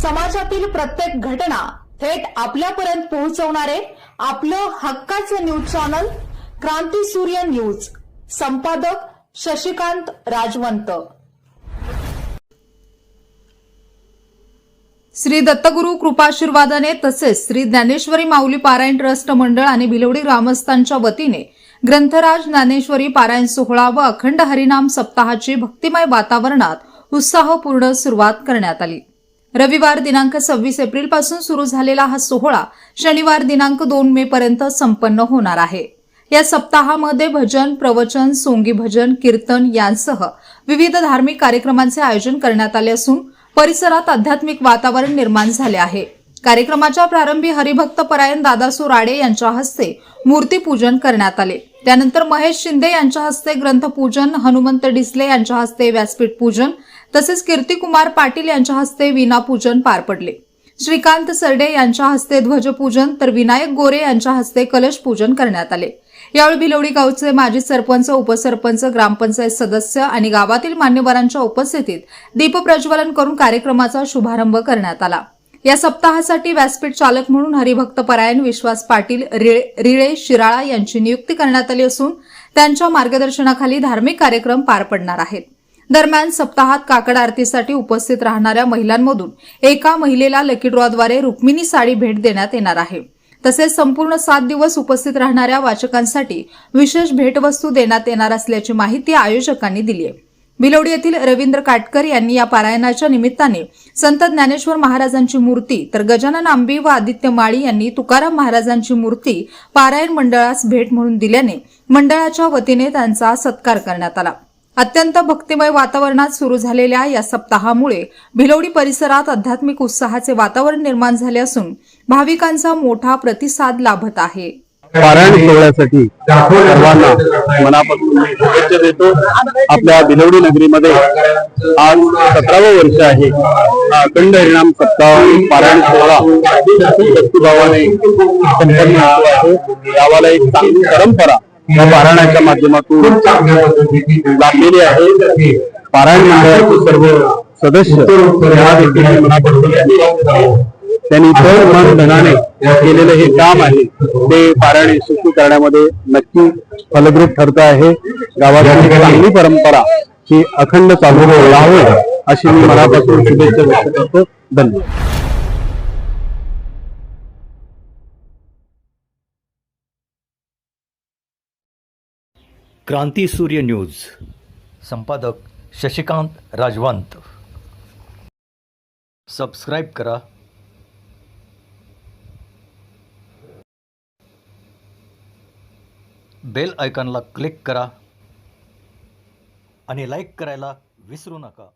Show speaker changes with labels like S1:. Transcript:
S1: समाजातील प्रत्येक घटना थेट आपल्यापर्यंत पोहोचवणारे आपलं हक्काचं न्यूज चॅनल क्रांती सूर्य न्यूज. संपादक शशिकांत राजवंत. श्री दत्तगुरु कृपाशीर्वादाने तसेच श्री ज्ञानेश्वरी माऊली पारायण ट्रस्ट मंडळ आणि भिलवडी ग्रामस्थांच्या वतीने ग्रंथराज ज्ञानेश्वरी पारायण सोहळा व अखंड हरिनाम सप्ताहाची भक्तिमय वातावरणात उत्साहपूर्ण सुरुवात करण्यात आली. रविवार दिनांक 26 एप्रिल पासून सुरू झालेला हा सोहळा शनिवार दिनांक 2 मे पर्यंत संपन्न होणार आहे. या सप्ताहामध्ये भजन, प्रवचन, सोंगी भजन, कीर्तन यांसह विविध धार्मिक कार्यक्रमांचे आयोजन करण्यात आले असून परिसरात आध्यात्मिक वातावरण निर्माण झाले आहे. कार्यक्रमाच्या प्रारंभी हरिभक्त परायण दादासो राडे यांच्या हस्ते मूर्तीपूजन करण्यात आले. त्यानंतर महेश शिंदे यांच्या हस्ते ग्रंथपूजन, हनुमंत डिसले यांच्या हस्ते व्यासपीठ पूजन तसेच कीर्तिकुमार पाटील यांच्या हस्ते वीणा पूजन पार पडले. श्रीकांत सरडे यांच्या हस्ते ध्वजपूजन तर विनायक गोरे यांच्या हस्ते कलश पूजन करण्यात आले. यावेळी भिलवडी गावचे माजी सरपंच, उपसरपंच, ग्रामपंचायत सदस्य आणि गावातील मान्यवरांच्या उपस्थितीत दीपप्रज्वलन करून कार्यक्रमाचा शुभारंभ करण्यात आला. या सप्ताहासाठी व्यासपीठ चालक म्हणून हरिभक्त परायण विश्वास पाटील रिळे शिराळा यांची नियुक्ती करण्यात आली असून त्यांच्या मार्गदर्शनाखाली धार्मिक कार्यक्रम पार पडणार आहेत. दरम्यान सप्ताहात काकड आरतीसाठी उपस्थित राहणाऱ्या महिलांमधून एका महिलेला लकी ड्रॉद्वारे रुक्मिणी साडी भेट देण्यात येणार आहे. तसेच संपूर्ण 7 दिवस उपस्थित राहणाऱ्या वाचकांसाठी विशेष भेटवस्तू देण्यात येणार असल्याची माहिती आयोजकांनी दिली आहे. भिलवडी येथील रवींद्र काटकर यांनी या पारायणाच्या निमित्ताने संत ज्ञानेश्वर महाराजांची मूर्ती तर गजानन आंबी व आदित्य माळी यांनी तुकाराम महाराजांची मूर्ती पारायण मंडळास भेट म्हणून दिल्याने मंडळाच्या वतीने त्यांचा सत्कार करण्यात आला. अत्यंत भक्तिमय वातावरणात सुरू झालेल्या या सप्ताहामुळे भिलवडी परिसरात आध्यात्मिक उत्साहाचे वातावरण निर्माण झाले असून भाविकांचा मोठा प्रतिसाद लाभत आहे.
S2: पारायण सोहळ्यासाठी सर्वांना मनापासून शुभेच्छा देतो. आपल्या भिलवडी नगरीमध्ये आज 17वे वर्ष आहे. अखंड हरिनाम सप्ताह पारायण सोहळा भक्तिभावाने संपन्न होतो आहे. गावाला एक चांगली परंपरा या पारायणाच्या माध्यमातून लाभलेली आहे. पारायण मंडळाचे सर्व सदस्य त्यांनी तर मन धनाने केलेलं हे काम आहे ते पारायण यशस्वी करण्यामध्ये नक्की फलद्रूप ठरत आहे. गावाची चांगली परंपरा ही अखंड चालू राहावी अशी मी मनापासून शुभेच्छा व्यक्त करतो. धन्यवाद.
S3: क्रांती सूर्य न्यूज. संपादक शशिकांत राजवंत. सबस्क्राईब करा, बेल आयकॉनला क्लिक करा आणि लाईक करायला विसरू नका.